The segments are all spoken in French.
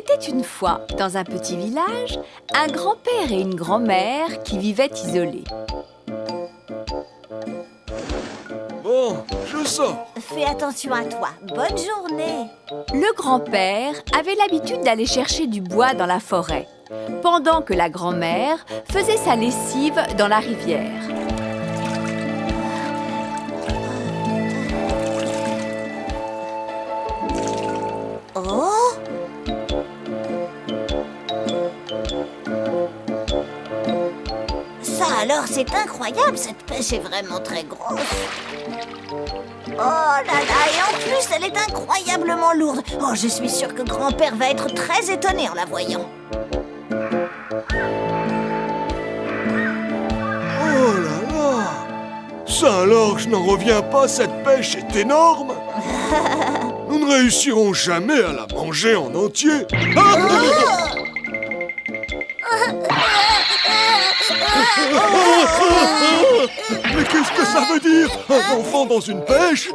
était une fois, dans un petit village, un grand-père et une grand-mère qui vivaient isolés. Bon, je sors. Fais attention à toi. Bonne journée. Le grand-père avait l'habitude d'aller chercher du bois dans la forêt, pendant que la grand-mère faisait sa lessive dans la rivière. Oh! Ça alors, c'est incroyable, cette pêche est vraiment très grosse. Oh là là, et en plus, elle est incroyablement lourde. Oh, je suis sûre que grand-père va être très étonné en la voyant. Oh là là! Ça alors, je n'en reviens pas, cette pêche est énorme! Nous ne réussirons jamais à la manger en entier! Mais qu'est-ce que ça veut dire? Un enfant dans une pêche?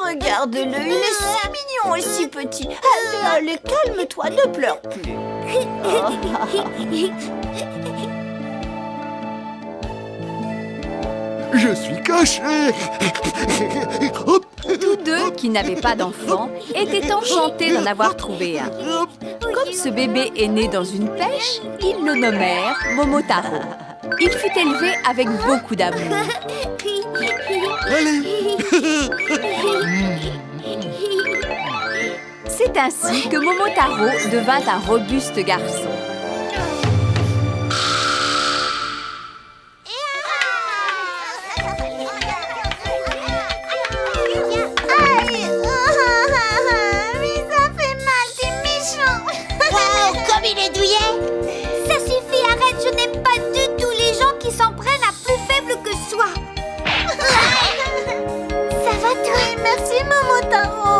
Regarde-le, il est si mignon et si petit. Allez, allez, calme-toi, ne pleure plus. Je suis caché! Hop, Tous deux, qui n'avaient pas d'enfants, étaient enchantés d'en avoir trouvé un. hop. Comme ce bébé est né dans une pêche, ils le nommèrent Momotaro. Il fut élevé avec beaucoup d'amour. Allez! C'est ainsi que Momotaro devint un robuste garçon.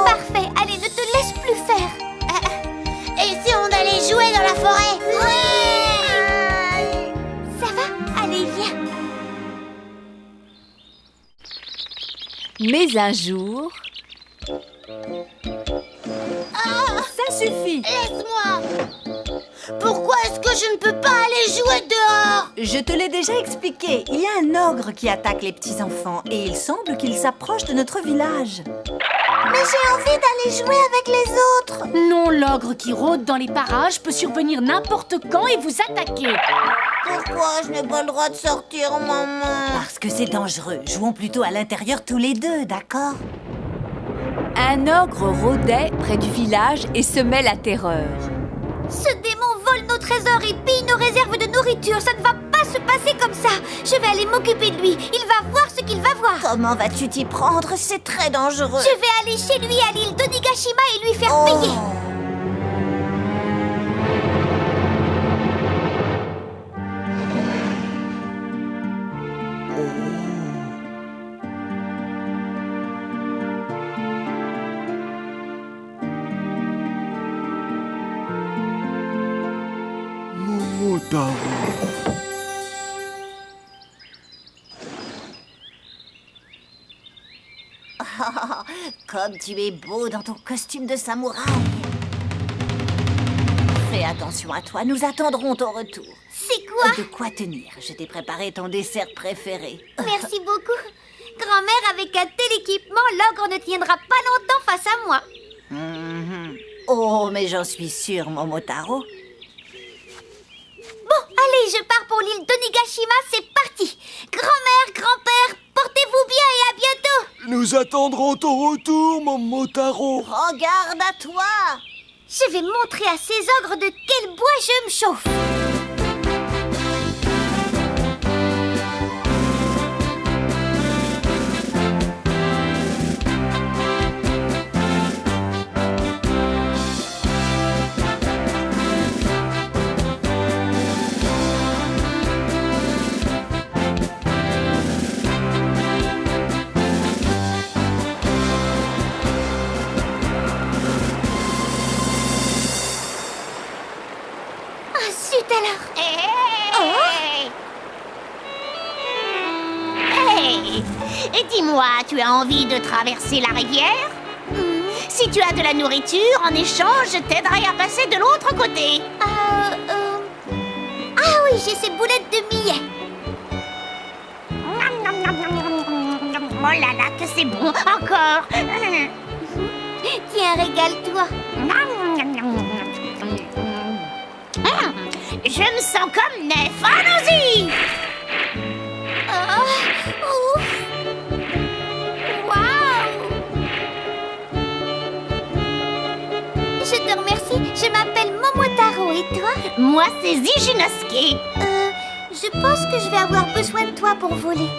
Parfait, allez, ne te laisse plus faire. Et si on allait jouer dans la forêt? Oui. Ça va? Allez, viens. Mais un jour... Ça suffit. Laisse-moi. Pourquoi est-ce que je ne peux pas aller jouer dehors? Je te l'ai déjà expliqué. Il y a un ogre qui attaque les petits-enfants et il semble qu'il s'approche de notre village. Mais j'ai envie d'aller jouer avec les autres. Non, l'ogre qui rôde dans les parages peut survenir n'importe quand et vous attaquer. Pourquoi je n'ai pas le droit de sortir, maman? Parce que c'est dangereux. Jouons plutôt à l'intérieur tous les deux, d'accord? Un ogre rôdait près du village et semait la terreur. Ce démon vole nos trésors et pille nos réserves de nourriture. Ça ne va pas se passer comme ça. Je vais aller m'occuper de lui. Il va voir ce qu'il va voir. Comment vas-tu t'y prendre? C'est très dangereux. Je vais aller chez lui à l'île d'Onigashima et lui faire payer. Momotaro. Comme tu es beau dans ton costume de samouraï. Fais attention à toi, nous attendrons ton retour. C'est quoi? De quoi tenir. Je t'ai préparé ton dessert préféré. Merci beaucoup. Grand-mère, avec un tel équipement, l'ogre ne tiendra pas longtemps face à moi. Oh, mais j'en suis sûre, Momotaro. Bon, allez, je pars pour l'île d'Onigashima, c'est parti. Grand-mère, grand-père, portez-vous bien et à bientôt. Nous attendrons ton retour, Momotaro. Regarde à toi. Je vais montrer à ces ogres de quel bois je me chauffe. Zut alors. Hey! Et dis-moi, tu as envie de traverser la rivière? Si tu as de la nourriture, en échange, je t'aiderai à passer de l'autre côté. Ah oui, j'ai ces boulettes de millet. Oh là là, que c'est bon, encore. Tiens, régale-toi. Je me sens comme neuf, allons-y. Waouh. Je te remercie, je m'appelle Momotaro, et toi? Moi, c'est Zijinosuke. Je pense que je vais avoir besoin de toi pour voler.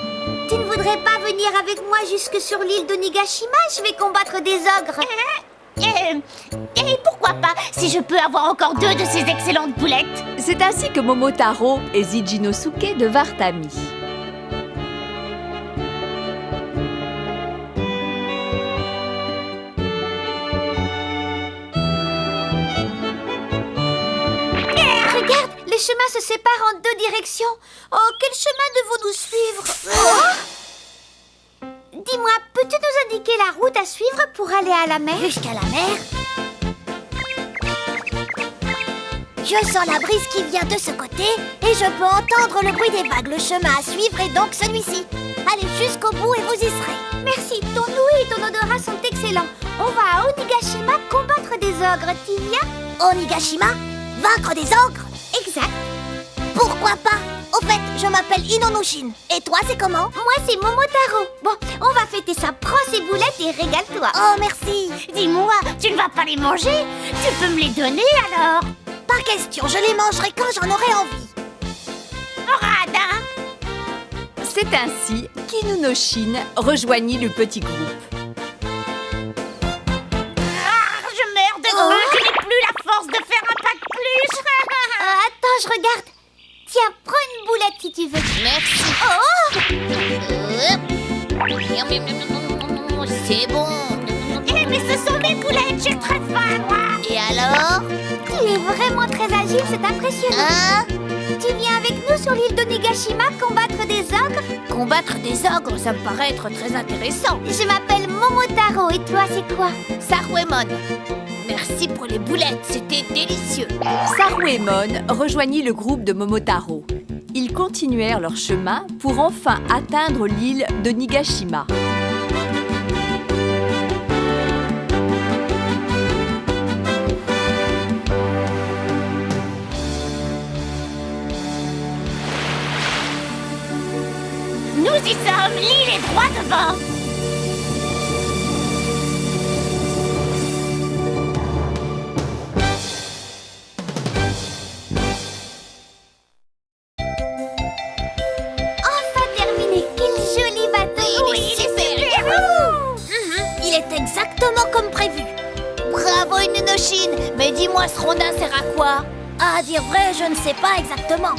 Tu ne voudrais pas venir avec moi jusque sur l'île de Nigashima? Je vais combattre des ogres. Et pourquoi pas, si je peux avoir encore 2 de ces excellentes boulettes? C'est ainsi que Momotaro et Zijinosuke devinrent amis. Regarde, les chemins se séparent en 2 directions. Oh, quel chemin devons-nous suivre? Dis-moi, peux-tu nous indiquer la route à suivre pour aller à la mer? Jusqu'à la mer? Je sens la brise qui vient de ce côté et je peux entendre le bruit des vagues. Le chemin à suivre est donc celui-ci. Allez jusqu'au bout et vous y serez. Merci, ton ouïe et ton odorat sont excellents. On va à Onigashima combattre des ogres. Tu viens? Onigashima? Vaincre des ogres? Exact. Pourquoi pas? Au fait, je m'appelle Inonushin. Et toi, c'est comment? Moi, c'est Momotaro. Bon, on va fêter ça. Prends ces boulettes et régale-toi. Oh, merci. Dis-moi, tu ne vas pas les manger? Tu peux me les donner alors? Pas question, je les mangerai quand j'en aurai envie. Radin. C'est ainsi qu'Inonushin rejoignit le petit groupe. Je meurs de faim, je n'ai plus la force de faire un pas de plus. Attends, je regarde. Tiens, prends une boulette si tu veux. Merci. C'est bon. Mais ce sont mes boulettes, j'ai très faim, moi. Et alors? Tu es vraiment très agile, c'est impressionnant. Tu viens avec nous sur l'île de Nigashima combattre des ogres? Combattre des ogres, ça me paraît être très intéressant. Je m'appelle Momotaro, et toi, c'est quoi? Saruemon. Merci pour les boulettes, c'était délicieux. Saruemon rejoignit le groupe de Momotaro. Ils continuèrent leur chemin pour enfin atteindre l'île de Nigashima. Nous y sommes, l'île est droit devant. Enfin terminé, quel joli bateau. Oui, il est super. Il est exactement comme prévu. Bravo Inonushin. Mais dis-moi, ce rondin sert à quoi? À dire vrai, je ne sais pas exactement.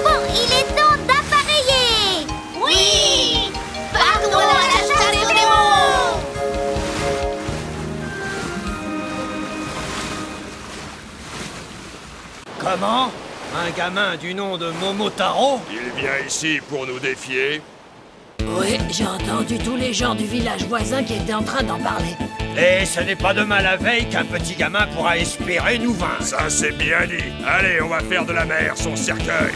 Bon, il est temps d'appareiller. Oui. Partons à la chasse aux démons. Comment? Un gamin du nom de Momotaro? Il vient ici pour nous défier. Oui, j'ai entendu tous les gens du village voisin qui étaient en train d'en parler. Et ce n'est pas demain la veille qu'un petit gamin pourra espérer nous vaincre. Ça, c'est bien dit. Allez, on va faire de la mer son cercueil.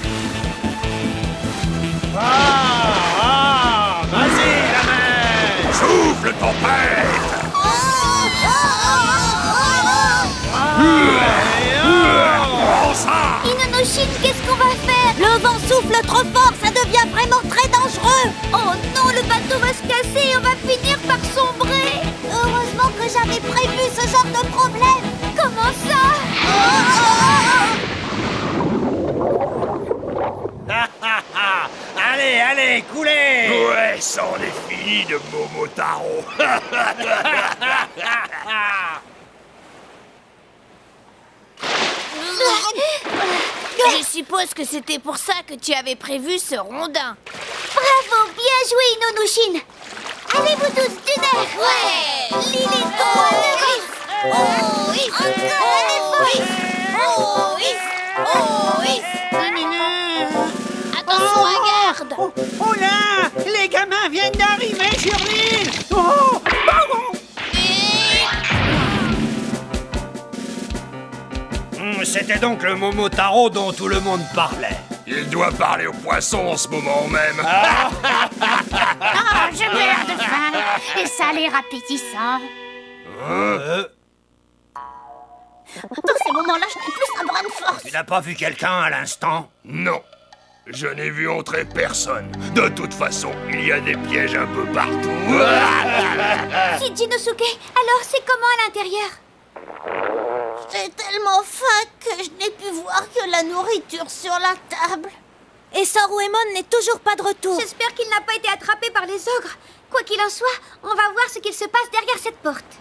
Vas-y, la mer! Souffle, tempête! Prends ça! Inonushin, qu'est-ce qu'on va faire? Le vent souffle trop fort, ça devient vraiment très dangereux. Oh non, le bateau va se casser et on va finir par sombrer. Heureusement que j'avais prévu ce genre de problème. Comment ça? Allez, allez, coulez! Ouais, ça en est fini de Momotaro. Je suppose que c'était pour ça que tu avais prévu ce rondin. Bravo, bien joué Inonushin. Allez vous tous d'une air. Ouais. L'île est droit devant. Encore un effort. Attention à gare. garde. Oh là! Les gamins viennent d'arriver sur l'île! Oh! C'était donc le Momotaro dont tout le monde parlait. Il doit parler aux poissons en ce moment même. Oh, je meurs de faim. Et ça a l'air appétissant. Dans ces moments-là, je n'ai plus un brin de force. Tu n'as pas vu quelqu'un à l'instant? Non, je n'ai vu entrer personne. De toute façon, il y a des pièges un peu partout. Si Jinosuke, alors c'est comment à l'intérieur? J'ai tellement faim que je n'ai pu voir que la nourriture sur la table. Et Saruemon n'est toujours pas de retour. J'espère qu'il n'a pas été attrapé par les ogres. Quoi qu'il en soit, on va voir ce qu'il se passe derrière cette porte.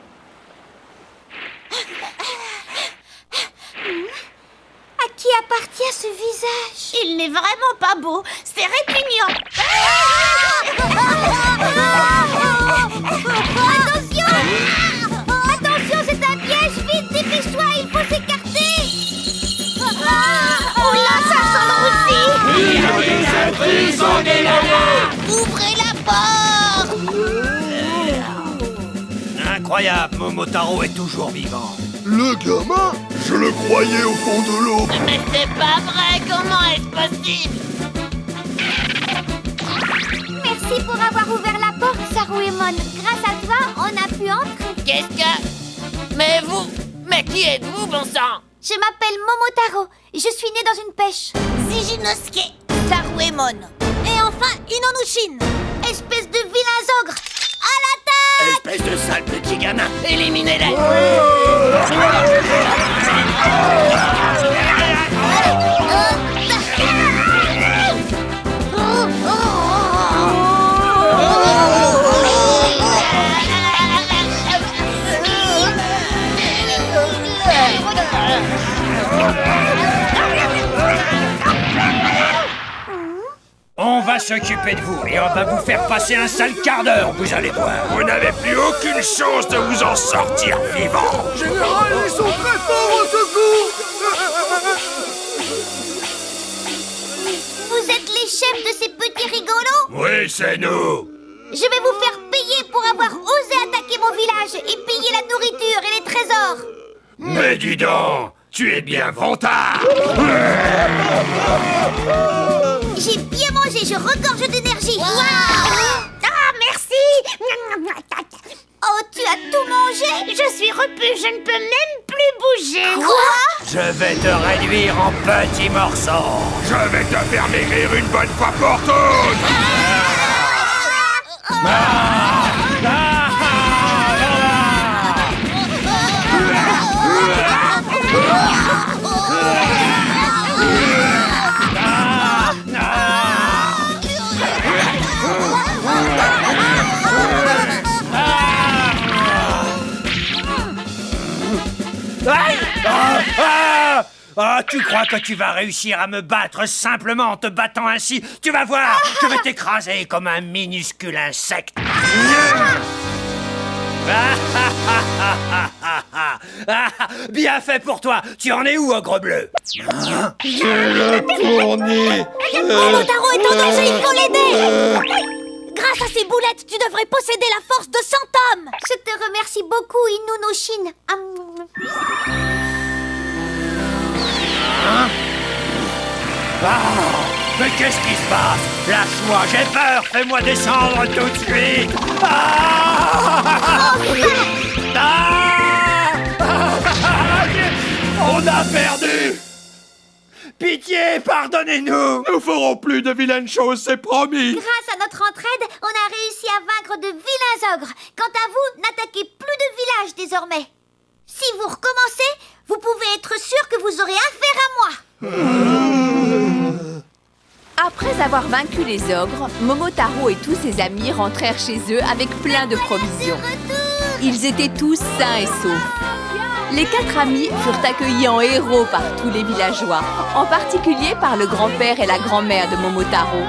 À qui appartient ce visage? Il n'est vraiment pas beau. C'est répugnant. Attention! Attention, c'est un piège. Vite, dépêche-toi, il faut s'écarter. Oh là, ça sent le roussi. Ouvrez la porte. Incroyable, Momotaro est toujours vivant. Le gamin? Je le croyais au fond de l'eau. Mais c'est pas vrai, comment est-ce possible? Merci pour avoir ouvert la porte, Saruemon. Grâce à toi, on a pu entrer. Qu'est-ce que... Mais qui êtes-vous, bon sang? Je m'appelle Momotaro. Je suis née dans une pêche. Zijinosuke, Saruemon. Et enfin, Inonushin. Espèce de vilains ogres. À l'attaque! Espèce de sale petit gamin, éliminez-les! On va s'occuper de vous et on va vous faire passer un sale quart d'heure, vous allez voir. Vous n'avez plus aucune chance de vous en sortir vivant. Général, ils sont très forts au secours! Vous êtes les chefs de ces petits rigolos? Oui, c'est nous. Je vais vous faire payer pour avoir osé attaquer mon village et piller la nourriture et les trésors. Mais dis donc, tu es bien vantard. J'ai bien mangé, je regorge d'énergie. Wow. Ah, merci. Oh, tu as tout mangé? Je suis repue, je ne peux même plus bouger. Quoi? Je vais te réduire en petits morceaux. Je vais te faire maigrir une bonne fois pour toutes. Tu crois que tu vas réussir à me battre simplement en te battant ainsi? Tu vas voir, je vais t'écraser comme un minuscule insecte. Bien fait pour toi. Tu en es où, ogre bleu? Je le fournis. Momotaro est en danger, il faut l'aider. Grâce à ces boulettes, tu devrais posséder la force de 100 hommes. Je te remercie beaucoup, Inunushin. Mais qu'est-ce qui se passe? Lâche-moi, j'ai peur. Fais-moi descendre tout de suite. On a perdu. Pitié, pardonnez-nous. Nous ferons plus de vilaines choses, c'est promis. Grâce à notre entraide, on a réussi à vaincre de vilains ogres. Quant à vous, n'attaquez plus de villages désormais. Si vous recommencez, vous pouvez être sûr que vous aurez affaire à moi. Après avoir vaincu les ogres, Momotaro et tous ses amis rentrèrent chez eux avec plein de provisions. Ils étaient tous sains et saufs. Les 4 amis furent accueillis en héros par tous les villageois, en particulier par le grand-père et la grand-mère de Momotaro.